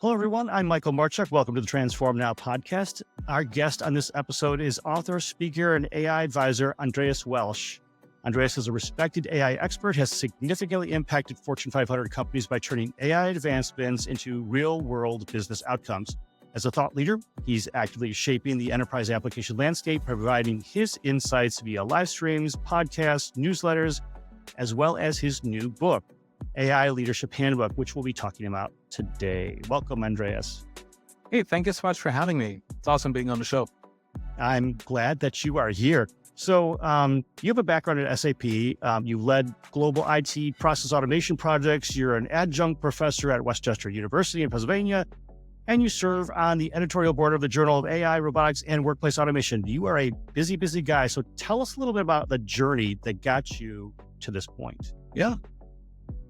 Hello, everyone. I'm Michael Marchuk. Welcome to the Transform Now podcast. Our guest on this episode is author, speaker, and AI advisor, Andreas Welsch. Andreas is a respected AI expert, has significantly impacted Fortune 500 companies by turning AI advancements into real-world business outcomes. As a thought leader, he's actively shaping the enterprise application landscape, providing his insights via live streams, podcasts, newsletters, as well as his new book, AI Leadership Handbook, which we'll be talking about today. Welcome, Andreas. Hey, thank you so much for having me. It's awesome being on the show. I'm glad that you are here. So you have a background at SAP. You led global IT process automation projects. You're an adjunct professor at Westchester University in Pennsylvania, and you serve on the editorial board of the Journal of AI, Robotics, and Workplace Automation. You are a busy, busy guy. So tell us a little bit about the journey that got you to this point. Yeah.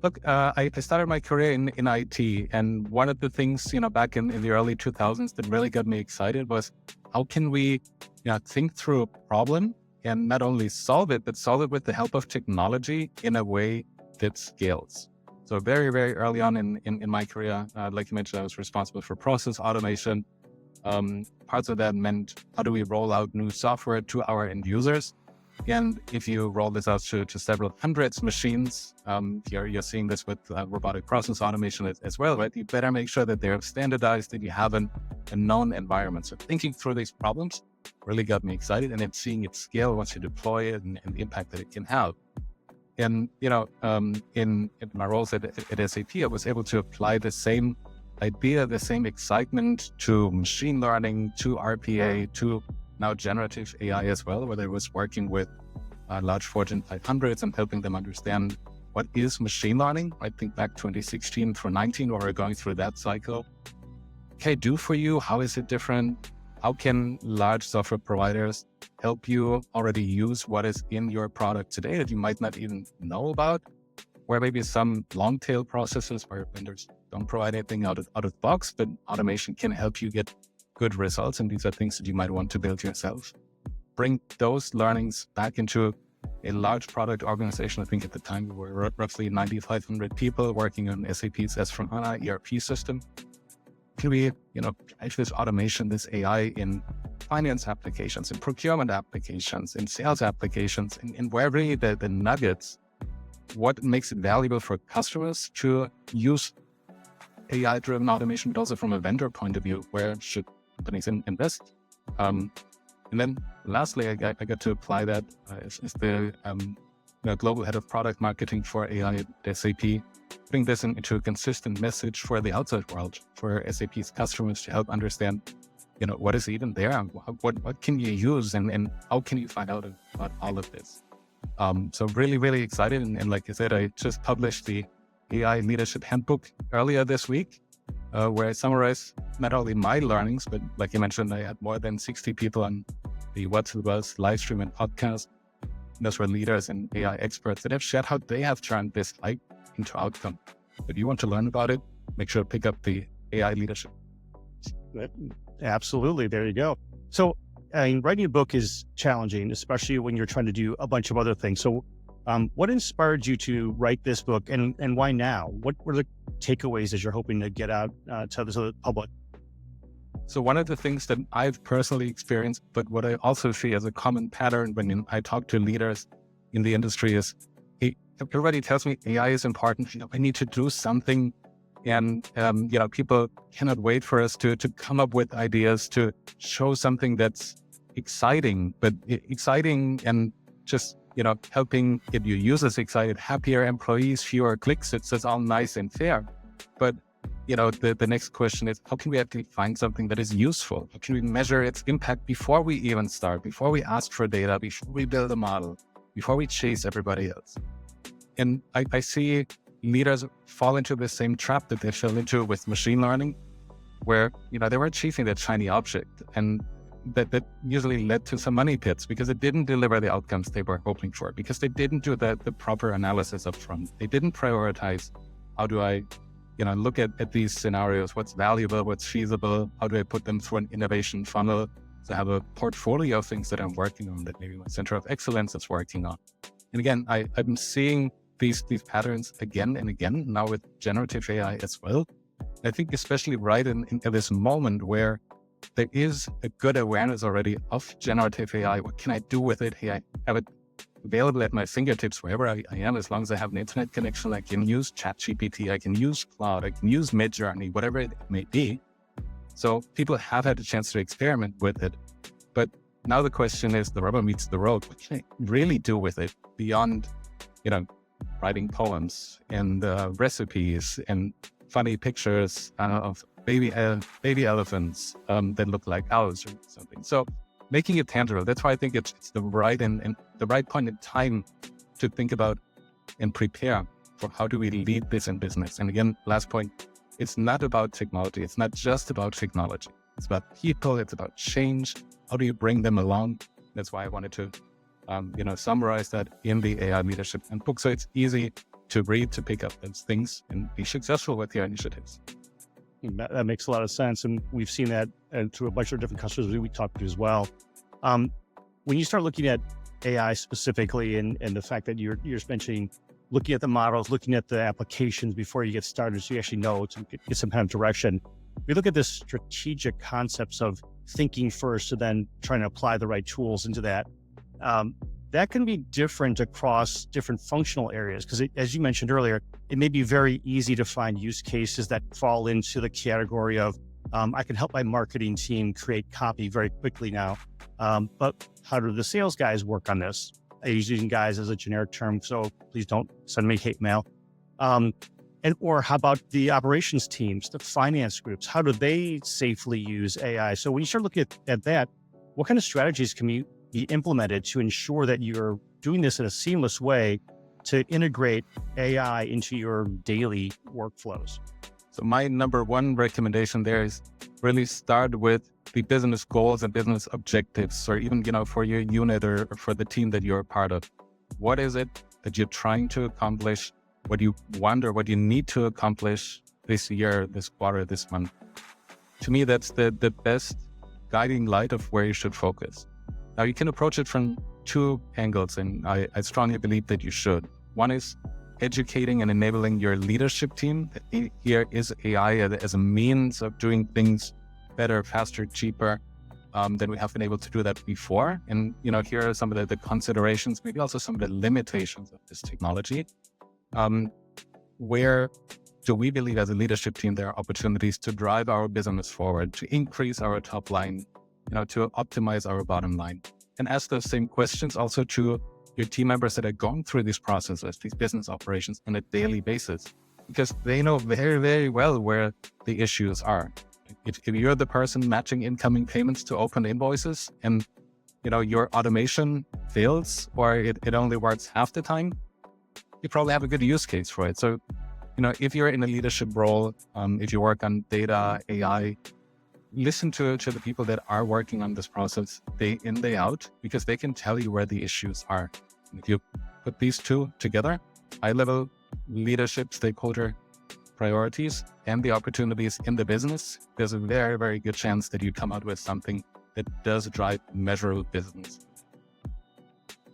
Look, I started my career in IT, and one of the things, back in the early 2000s that really got me excited was how can we think through a problem and not only solve it, but solve it with the help of technology in a way that scales. So very, very early on in my career, like you mentioned, I was responsible for process automation. Parts of that meant how do we roll out new software to our end users? And if you roll this out to several hundreds machines, you're seeing this with robotic process automation as well, right? You better make sure that they're standardized, that you have a known environment. So thinking through these problems really got me excited, and then seeing it scale once you deploy it and the impact that it can have. And, in my roles at SAP, I was able to apply the same idea, the same excitement to machine learning, to RPA, to now generative AI as well, where I was working with large Fortune 500s and helping them understand what is machine learning. I think back 2016 through 19, where we're going through that cycle. What can I do for you? How is it different? How can large software providers help you already use what is in your product today that you might not even know about? Where maybe some long tail processes where vendors don't provide anything out of the box, but automation can help you get good results, and these are things that you might want to build yourself. Bring those learnings back into a large product organization. I think at the time we were roughly 9,500 people working on SAP's S/4HANA ERP system. Can we, drive this automation, this AI in finance applications, in procurement applications, in sales applications, in wherever the nuggets, what makes it valuable for customers to use AI-driven automation, but also from a vendor point of view, where should companies invest? And then lastly, I got to apply that as the global head of product marketing for AI at SAP, putting this into a consistent message for the outside world, for SAP's customers to help understand, what is even there, what can you use, and how can you find out about all of this. So really, really excited. And like I said, I just published the AI Leadership Handbook earlier this week, where I summarize not only my learnings, but like you mentioned, I had more than 60 people on the What's the Buzz live stream and podcast. Those were leaders and AI experts that have shared how they have turned this hype into outcome. If you want to learn about it, make sure to pick up the AI Leadership. Absolutely. There you go. So writing a book is challenging, especially when you're trying to do a bunch of other things. So what inspired you to write this book, and why now? What were the takeaways as you're hoping to get out to the public? So one of the things that I've personally experienced, but what I also see as a common pattern when I talk to leaders in the industry is, everybody tells me AI is important. I need to do something. And, people cannot wait for us to come up with ideas to show something that's exciting and just, helping get your users excited, happier employees, fewer clicks. It's all nice and fair. But, the next question is, how can we actually find something that is useful? How can we measure its impact before we even start, before we ask for data, before we build a model, before we chase everybody else? And I see leaders fall into the same trap that they fell into with machine learning, where, they were chasing that shiny object, and that usually led to some money pits because it didn't deliver the outcomes they were hoping for, because they didn't do the proper analysis up front. They didn't prioritize, how do I, look at these scenarios, what's valuable, what's feasible, how do I put them through an innovation funnel to have a portfolio of things that I'm working on, that maybe my center of excellence is working on. And again, I'm seeing these patterns again and again, now with generative AI as well, I think especially right in this moment where there is a good awareness already of generative AI. What can I do with it? Hey, I have it available at my fingertips wherever I am, as long as I have an internet connection. I can use ChatGPT, I can use Cloud, I can use Midjourney, whatever it may be. So people have had a chance to experiment with it. But now the question is, the rubber meets the road. What can I really do with it beyond, writing poems and recipes and funny pictures of baby elephants that look like owls or something. So making it tangible. That's why I think it's the right and the right point in time to think about and prepare for how do we lead this in business. And again, last point, it's not about technology. It's not just about technology. It's about people. It's about change. How do you bring them along? That's why I wanted to, summarize that in the AI Leadership Handbook. So it's easy to read, to pick up those things and be successful with your initiatives. That makes a lot of sense. And we've seen that through a bunch of different customers we talked to as well. When you start looking at AI specifically and the fact that you're mentioning looking at the models, looking at the applications before you get started, so you actually know to get some kind of direction. We look at this strategic concepts of thinking first and then trying to apply the right tools into that. That can be different across different functional areas because, as you mentioned earlier, it may be very easy to find use cases that fall into the category of I can help my marketing team create copy very quickly now. But how do the sales guys work on this? I use using guys as a generic term, so please don't send me hate mail. Or how about the operations teams, the finance groups? How do they safely use AI? So when you start looking at that, what kind of strategies can be implemented to ensure that you're doing this in a seamless way to integrate AI into your daily workflows? So my number one recommendation there is really start with the business goals and business objectives, or even, for your unit or for the team that you're a part of. What is it that you're trying to accomplish? What you want or what you need to accomplish this year, this quarter, this month? To me, that's the best guiding light of where you should focus. Now, you can approach it from two angles, and I strongly believe that you should. One is educating and enabling your leadership team. Here is AI as a means of doing things better, faster, cheaper than we have been able to do that before. And, here are some of the considerations, maybe also some of the limitations of this technology. Where do we believe as a leadership team there are opportunities to drive our business forward, to increase our top line, to optimize our bottom line? And ask those same questions also to your team members that are going through these processes, these business operations on a daily basis, because they know very, very well where the issues are. If you're the person matching incoming payments to open invoices and, your automation fails or it only works half the time, you probably have a good use case for it. So, if you're in a leadership role, if you work on data, AI, listen to the people that are working on this process day in, day out, because they can tell you where the issues are. And if you put these two together, high-level leadership, stakeholder priorities, and the opportunities in the business, there's a very, very good chance that you come out with something that does drive measurable business.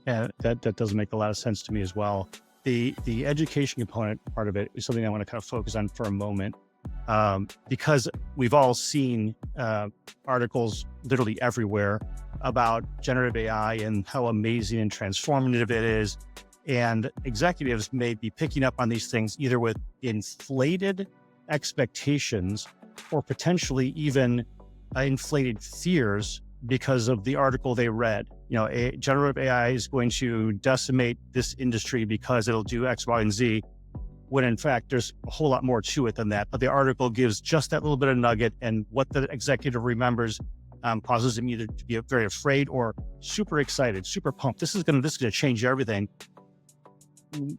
Yeah, that does make a lot of sense to me as well. The education component part of it is something I want to kind of focus on for a moment. Because we've all seen articles literally everywhere about generative AI and how amazing and transformative it is. And executives may be picking up on these things either with inflated expectations or potentially even inflated fears because of the article they read. Generative AI is going to decimate this industry because it'll do X, Y, and Z. When in fact, there's a whole lot more to it than that. But the article gives just that little bit of nugget, and what the executive remembers causes them either to be very afraid or super excited, super pumped. This is going to change everything.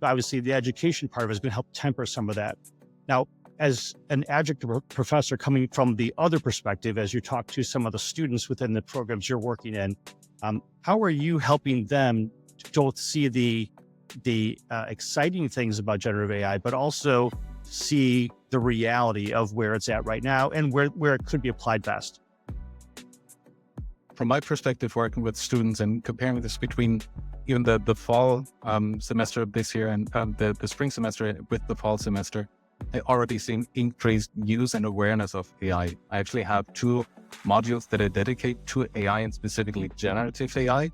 Obviously, the education part of it is going to help temper some of that. Now, as an adjunct professor coming from the other perspective, as you talk to some of the students within the programs you're working in, how are you helping them to both see the exciting things about generative AI, but also see the reality of where it's at right now and where it could be applied best? From my perspective, working with students and comparing this between even the fall semester of this year and the spring semester with the fall semester, I already seen increased use and awareness of AI. I actually have 2 modules that I dedicate to AI and specifically generative AI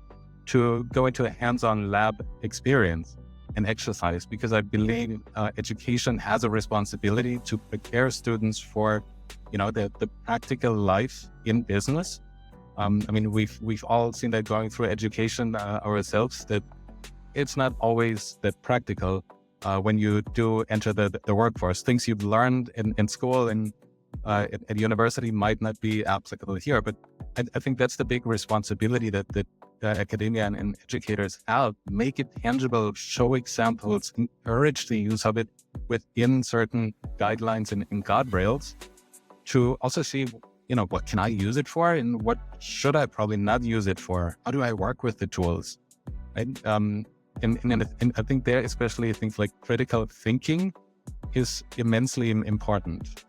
to go into a hands-on lab experience and exercise, because I believe education has a responsibility to prepare students for, the practical life in business. I mean, we've all seen that going through education ourselves, that it's not always that practical when you do enter the workforce. Things you've learned in school and at university might not be applicable here, but I think that's the big responsibility that academia and educators have. Make it tangible, show examples, encourage the use of it within certain guidelines and guardrails, to also see, what can I use it for and what should I probably not use it for? How do I work with the tools? Right? And I think there, especially things like critical thinking is immensely important.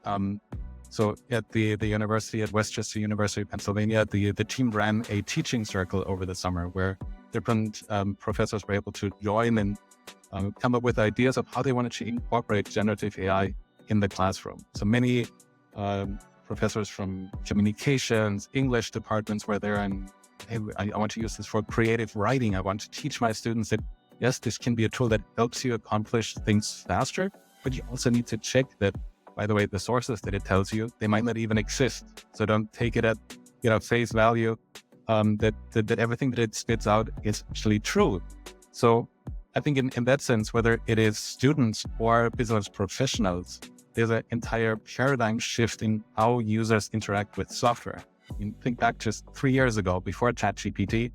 So at the university, at Westchester University, Pennsylvania, the team ran a teaching circle over the summer where different professors were able to join and come up with ideas of how they wanted to incorporate generative AI in the classroom. So many professors from communications, English departments were there, and hey, I want to use this for creative writing. I want to teach my students that, yes, this can be a tool that helps you accomplish things faster, but you also need to check that, by the way, the sources that it tells you, they might not even exist. So don't take it at face value, that everything that it spits out is actually true. So I think in that sense, whether it is students or business professionals, there's an entire paradigm shift in how users interact with software. I mean, think back just 3 years ago, before ChatGPT,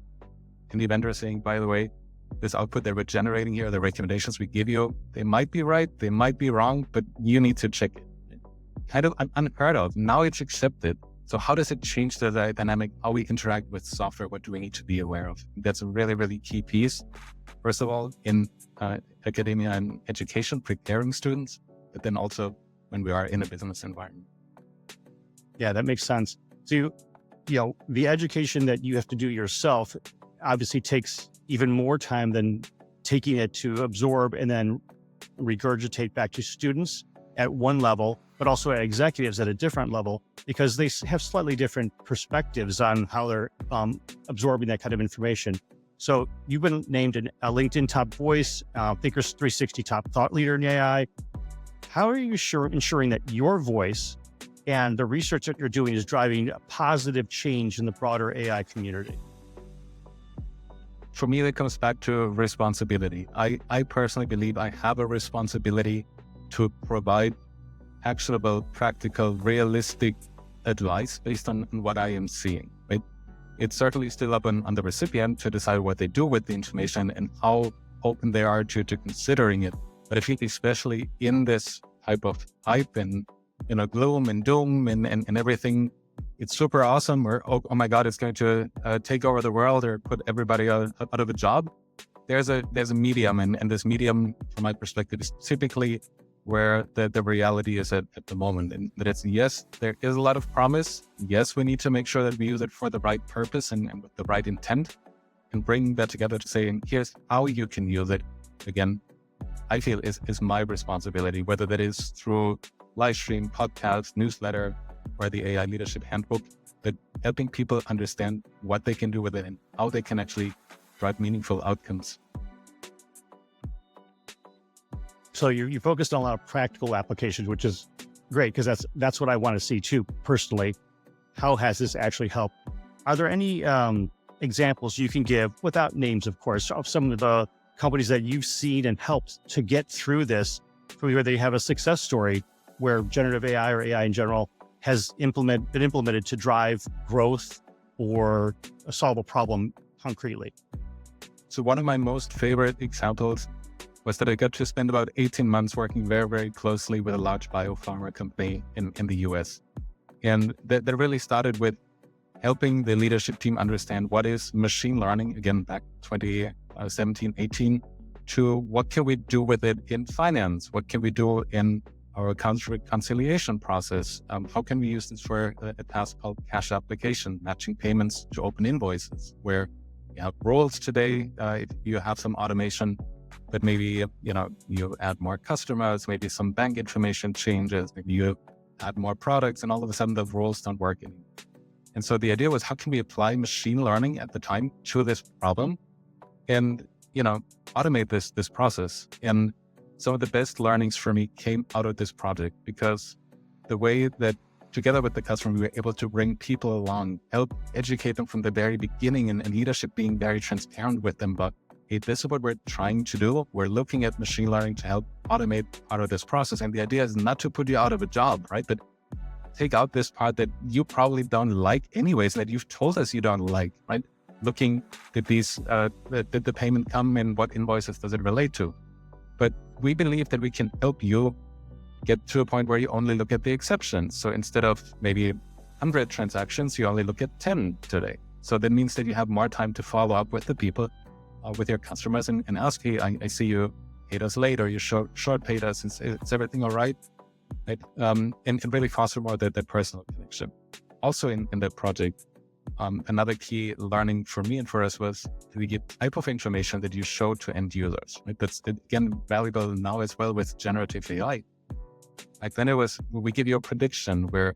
and the vendor saying, by the way, this output that we're generating here, the recommendations we give you, they might be right, they might be wrong, but you need to check it. Kind of unheard of. Now it's accepted. So how does it change the dynamic, how we interact with software? What do we need to be aware of? That's a really, really key piece. First of all, in academia and education, preparing students, but then also when we are in a business environment. Yeah, that makes sense. So, the education that you have to do yourself obviously takes even more time than taking it to absorb and then regurgitate back to students at one level, but also at executives at a different level, because they have slightly different perspectives on how they're absorbing that kind of information. So you've been named a LinkedIn top voice, Thinkers 360 top thought leader in AI. How are you ensuring that your voice and the research that you're doing is driving a positive change in the broader AI community? For me, that comes back to responsibility. I personally believe I have a responsibility to provide actionable, practical, realistic advice based on what I am seeing, right? It's certainly still up on the recipient to decide what they do with the information and how open they are to considering it. But I think especially in this type of hype and gloom and doom and everything, it's super awesome, or oh my God, it's going to take over the world or put everybody out of a job. There's a medium, and this medium, from my perspective, is typically where the reality is at the moment. And that it's, yes, there is a lot of promise. Yes, we need to make sure that we use it for the right purpose and with the right intent, and bring that together to say, here's how you can use it. Again, I feel is my responsibility, whether that is through live stream, podcast, newsletter, or the AI Leadership Handbook, but helping people understand what they can do with it and how they can actually drive meaningful outcomes. So you focused on a lot of practical applications, which is great, because that's what I want to see too, personally. How has this actually helped? Are there any examples you can give, without names, of course, of some of the companies that you've seen and helped to get through this, where they have a success story where generative AI or AI in general has been implemented to drive growth or solve a problem concretely? So one of my most favorite examples was that I got to spend about 18 months working very, very closely with a large biopharma company in the US. And that really started with helping the leadership team understand what is machine learning, again, back 2017, 18, to what can we do with it in finance? What can we do in our accounts reconciliation process? How can we use this for a task called cash application, matching payments to open invoices, where you have roles today, if you have some automation, but maybe, you add more customers, maybe some bank information changes, maybe you add more products, and all of a sudden the roles don't work anymore. And so the idea was, how can we apply machine learning at the time to this problem and, automate this process? And some of the best learnings for me came out of this project, because the way that together with the customer, we were able to bring people along, help educate them from the very beginning, and leadership being very transparent with them. But hey, this is what we're trying to do. We're looking at machine learning to help automate part of this process. And the idea is not to put you out of a job, right? But take out this part that you probably don't like anyways, that you've told us you don't like, right? Looking at these, did the payment come and what invoices does it relate to? But we believe that we can help you get to a point where you only look at the exceptions. So instead of maybe 100 transactions, you only look at 10 today. So that means that you have more time to follow up with the people, with your customers, and ask, hey, I see you paid us late, or you short paid us, is everything all right? Right? And really foster more that personal connection. Also in that project, another key learning for me and for us was the type of information that you show to end users. Right? That's, again, valuable now as well with generative AI. Like then it was, we give you a prediction, we're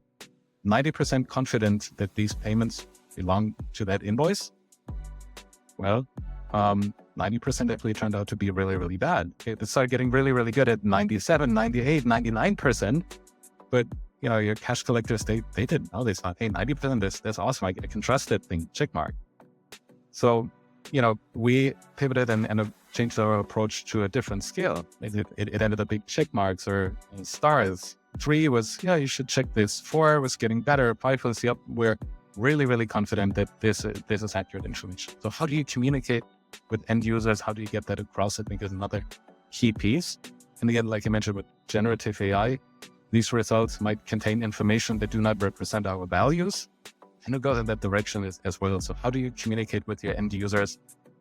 90% confident that these payments belong to that invoice. Well, 90% actually turned out to be really, really bad. It started getting really, really good at 97, 98, 99%. But, your cash collectors, they didn't know. They thought, hey, 90%, that's awesome. I can trust that thing, check mark. So, we pivoted and changed our approach to a different scale. It ended up being check marks or stars. 3 was, you should check this. 4 was getting better. 5 was, yep, we're really, really confident that this is accurate information. So how do you communicate with end users? How do you get that across? I think is another key piece. And again, like I mentioned with generative AI, these results might contain information that do not represent our values. And it goes in that direction as well. So how do you communicate with your end users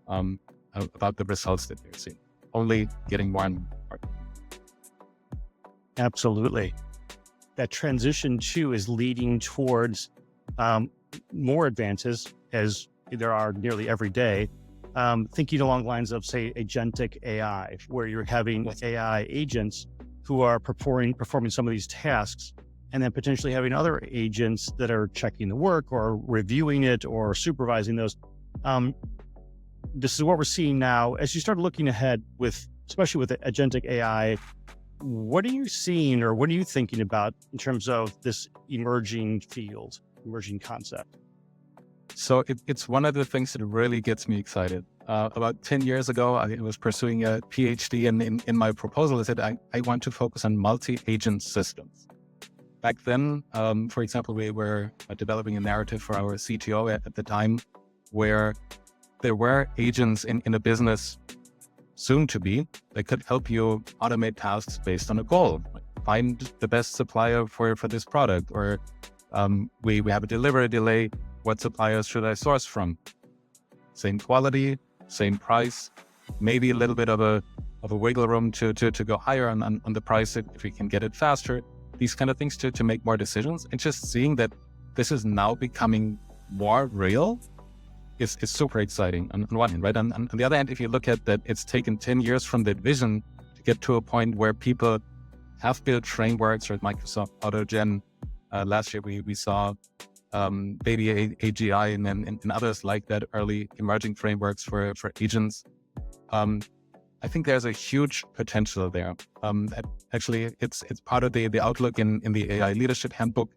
about the results that they're seeing? Only getting more and more. Absolutely. That transition too is leading towards more advances, as there are nearly every day. Thinking along the lines of, say, agentic AI, where you're having AI agents who are performing some of these tasks, and then potentially having other agents that are checking the work or reviewing it or supervising those. This is what we're seeing now. As you start looking ahead especially with agentic AI, what are you seeing or what are you thinking about in terms of this emerging field, emerging concept? So it's one of the things that really gets me excited. About 10 years ago, I was pursuing a PhD, and in my proposal, I said, I want to focus on multi-agent systems. Back then, for example, we were developing a narrative for our CTO at the time, where there were agents in a business soon to be that could help you automate tasks based on a goal. Like find the best supplier for this product, or we have a delivery delay. What suppliers should I source from? Same quality, same price, maybe a little bit of a wiggle room to go higher on the price if we can get it faster. These kind of things to make more decisions. And just seeing that this is now becoming more real is super exciting on one hand, right? On the other hand, if you look at that, it's taken 10 years from that vision to get to a point where people have built frameworks, or at Microsoft AutoGen. Last year, we saw Baby AGI and others like that, early emerging frameworks for agents. I think there's a huge potential there. Actually, it's part of the outlook in the AI Leadership Handbook,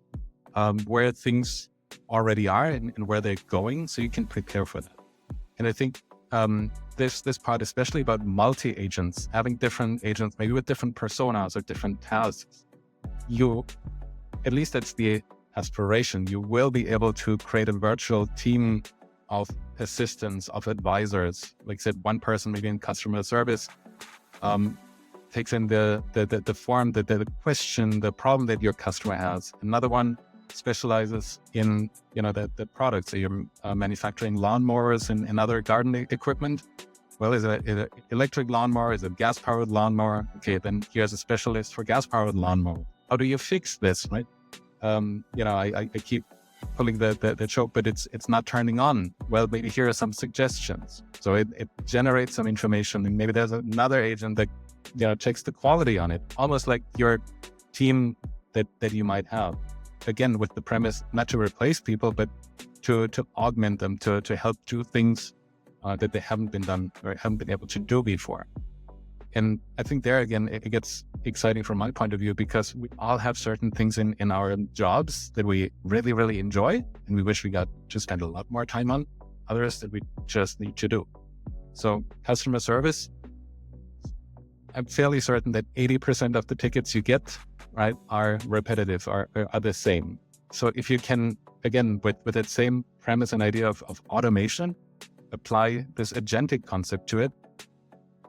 where things already are and where they're going, so you can prepare for that. And I think this part, especially about multi-agents, having different agents, maybe with different personas or different tasks, at least that's the aspiration, you will be able to create a virtual team of assistants, of advisors. Like I said, one person maybe in customer service takes in the form, the question, the problem that your customer has. Another one specializes in the products. So you're manufacturing lawnmowers and other garden equipment. Well, is it an electric lawnmower? Is it a gas-powered lawnmower? Okay, then here's a specialist for gas-powered lawnmower. How do you fix this, right? I keep pulling the choke, but it's not turning on. Well, maybe here are some suggestions. So it generates some information, and maybe there's another agent that checks the quality on it, almost like your team that you might have. Again, with the premise not to replace people, but to augment them, to help do things that they haven't been done or haven't been able to do before. And I think there again, it gets exciting from my point of view, because we all have certain things in our jobs that we really, really enjoy, and we wish we got to spend a lot more time on, others that we just need to do. So customer service, I'm fairly certain that 80% of the tickets you get, right, are repetitive, are the same. So if you can, again, with that same premise and idea of automation, apply this agentic concept to it,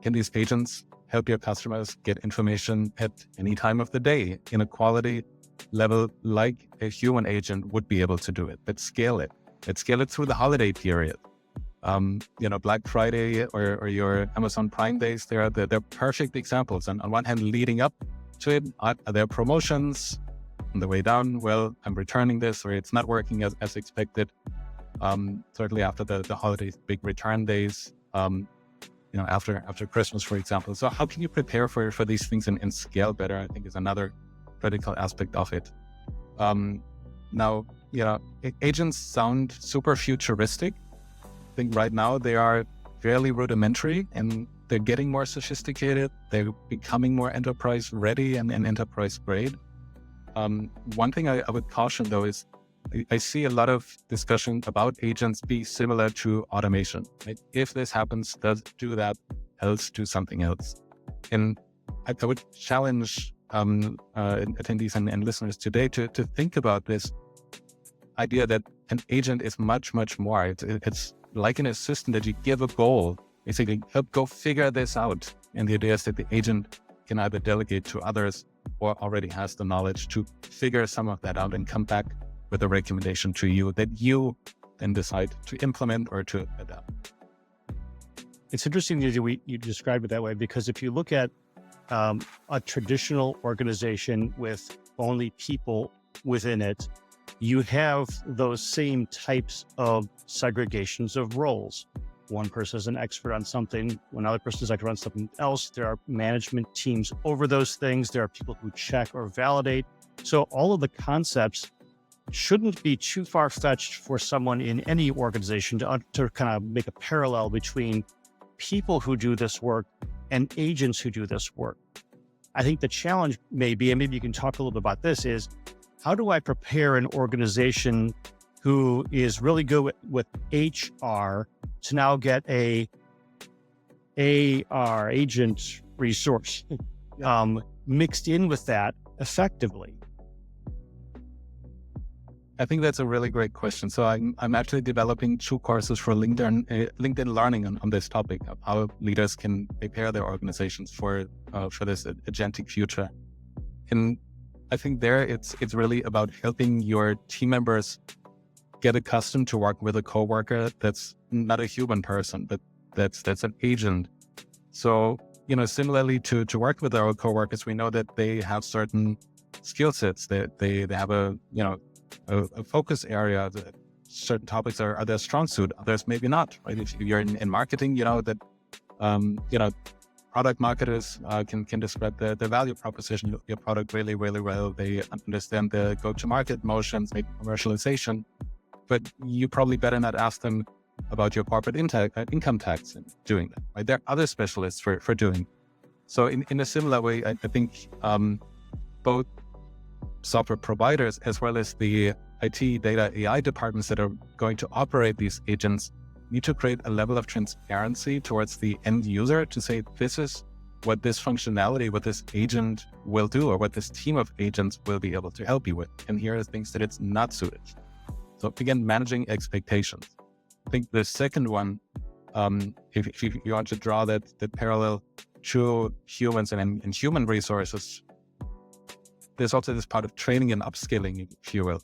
can these agents help your customers get information at any time of the day in a quality level like a human agent would be able to do it? Let's scale it. Let's scale it through the holiday period. Black Friday or your Amazon Prime days, they're perfect examples. And on one hand, leading up to it, are there promotions on the way down? Well, I'm returning this, or it's not working as expected. Certainly after the holidays, big return days, after Christmas, for example. So how can you prepare for these things and scale better, I think, is another critical aspect of it. Now, agents sound super futuristic. I think right now they are fairly rudimentary, and they're getting more sophisticated. They're becoming more enterprise ready and enterprise grade. One thing I would caution, though, is I see a lot of discussion about agents be similar to automation. Right? If this happens, do that, else do something else. And I would challenge attendees and listeners today to think about this idea that an agent is much, much more. It's like an assistant that you give a goal, basically help go figure this out. And the idea is that the agent can either delegate to others or already has the knowledge to figure some of that out and come back with a recommendation to you that you then decide to implement or to adapt. It's interesting that you describe it that way, because if you look at a traditional organization with only people within it, you have those same types of segregations of roles. One person is an expert on something, another person is an expert on something else. There are management teams over those things. There are people who check or validate. So all of the concepts shouldn't be too far-fetched for someone in any organization to kind of make a parallel between people who do this work and agents who do this work. I think the challenge may be, and maybe you can talk a little bit about this, is how do I prepare an organization who is really good with HR to now get a AR agent resource mixed in with that effectively? I think that's a really great question. So I'm actually developing 2 courses for LinkedIn Learning on this topic of how leaders can prepare their organizations for this agentic future. And I think there it's really about helping your team members get accustomed to work with a coworker that's not a human person, but that's an agent. So, similarly to work with our coworkers, we know that they have certain skill sets, that they have a focus area. Certain topics are their strong suit, others maybe not, right? If you're in marketing, product marketers can describe the value proposition of your product really, really well. They understand the go-to-market motions, maybe commercialization, but you probably better not ask them about your corporate income tax and doing that, right? There are other specialists for doing. So in a similar way, I think both software providers as well as the IT, data, AI departments that are going to operate these agents need to create a level of transparency towards the end user to say, this is what this functionality, what this agent will do, or what this team of agents will be able to help you with. And here are things that it's not suited. So again, managing expectations. I think the second one, if you want to draw that parallel to humans and human resources, there's also this part of training and upskilling, if you will.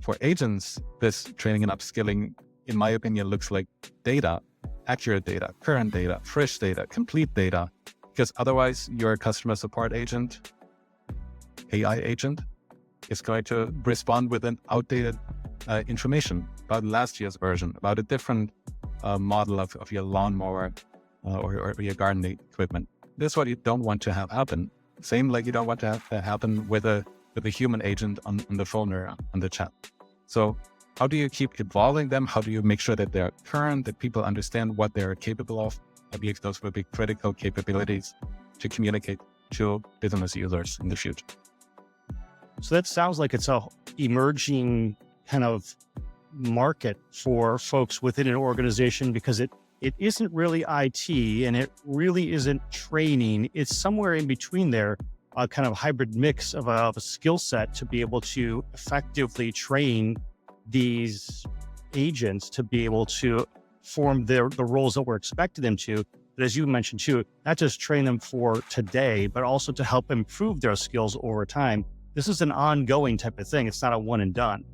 For agents, this training and upskilling, in my opinion, looks like data, accurate data, current data, fresh data, complete data, because otherwise your customer support agent, AI agent, is going to respond with an outdated information about last year's version, about a different model of your lawnmower or your gardening equipment. This is what you don't want to have happen. Same like you don't want to have that happen with a human agent on the phone or on the chat. So how do you keep evolving them? How do you make sure that they're current, that people understand what they're capable of? I believe those will be critical capabilities to communicate to business users in the future. So that sounds like it's a emerging kind of market for folks within an organization, because it isn't really IT and it really isn't training. It's somewhere in between there, a kind of hybrid mix of a skill set to be able to effectively train these agents to be able to form the roles that we're expecting them to. But as you mentioned too, not just train them for today, but also to help improve their skills over time. This is an ongoing type of thing. It's not a one and done.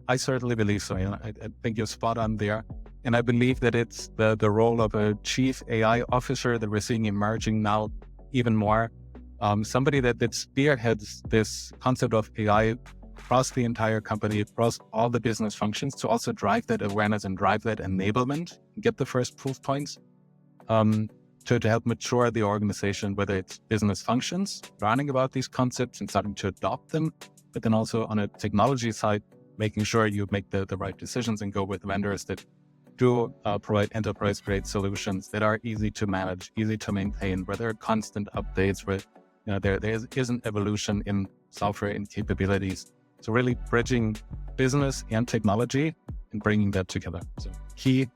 I certainly believe so. I think you're spot on there. And I believe that it's the role of a chief AI officer that we're seeing emerging now even more. Somebody that spearheads this concept of AI across the entire company, across all the business functions, to also drive that awareness and drive that enablement, get the first proof points, to help mature the organization, whether it's business functions, learning about these concepts and starting to adopt them, but then also on a technology side, making sure you make the right decisions and go with vendors that do provide enterprise-grade solutions that are easy to manage, easy to maintain, where there are constant updates, where there is an evolution in software and capabilities. So really bridging business and technology and bringing that together. So key,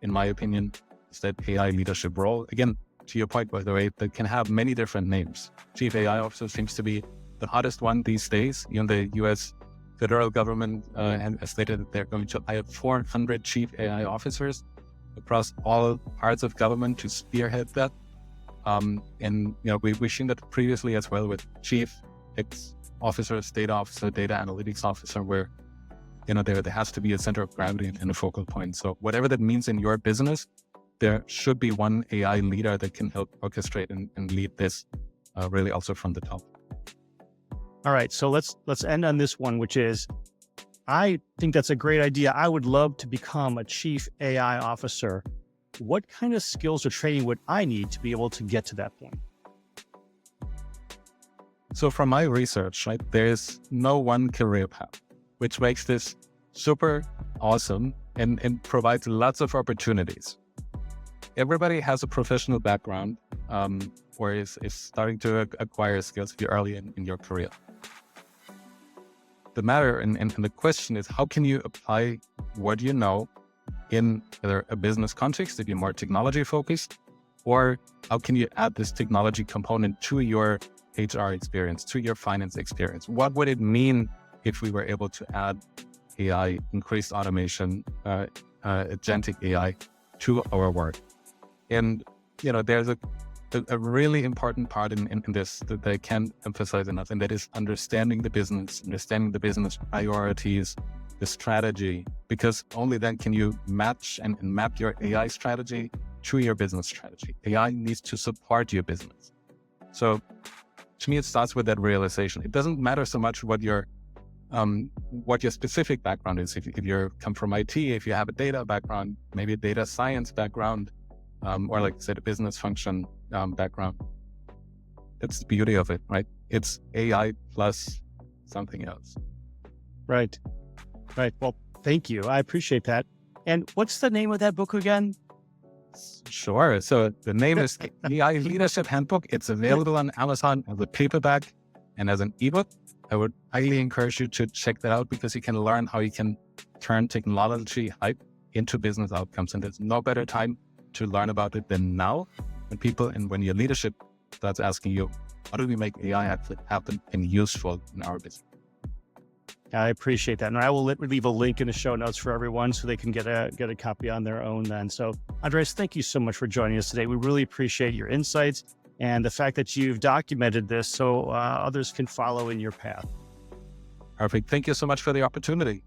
in my opinion, is that AI leadership role. Again, to your point, by the way, that can have many different names. Chief AI Officer seems to be the hottest one these days. Even the US federal government has stated that they're going to hire 400 chief AI officers across all parts of government to spearhead that. And we've seen that previously as well with chief X officers, data officer, data analytics officer, where there has to be a center of gravity and a focal point. So whatever that means in your business, there should be one AI leader that can help orchestrate and lead this really also from the top. All right, so let's end on this one, which is, I think that's a great idea. I would love to become a chief AI officer. What kind of skills or training would I need to be able to get to that point? So from my research, right, there's no one career path, which makes this super awesome and provides lots of opportunities. Everybody has a professional background or is starting to acquire skills if you're early in your career. The matter and the question is, how can you apply what you know in either a business context if you're more technology focused, or how can you add this technology component to your HR experience, to your finance experience? What would it mean if we were able to add AI, increased automation, agentic AI to our work? And, there's a really important part in this that I can't emphasize enough, and that is understanding the business priorities, the strategy, because only then can you match and map your AI strategy to your business strategy. AI needs to support your business. So to me, it starts with that realization. It doesn't matter so much what your specific background is. If you come from IT, if you have a data background, maybe a data science background, or like I said, a business function background. That's the beauty of it, right? It's AI plus something else. Right. Well, thank you. I appreciate that. And what's the name of that book again? Sure. So the name is AI Leadership Handbook. It's available on Amazon as a paperback and as an ebook. I would highly encourage you to check that out, because you can learn how you can turn technology hype into business outcomes. And there's no better time to learn about it than now, when your leadership starts asking you, how do we make AI happen and useful in our business? I appreciate that. And I will leave a link in the show notes for everyone so they can get a copy on their own then. So Andreas, thank you so much for joining us today. We really appreciate your insights and the fact that you've documented this so others can follow in your path. Perfect. Thank you so much for the opportunity.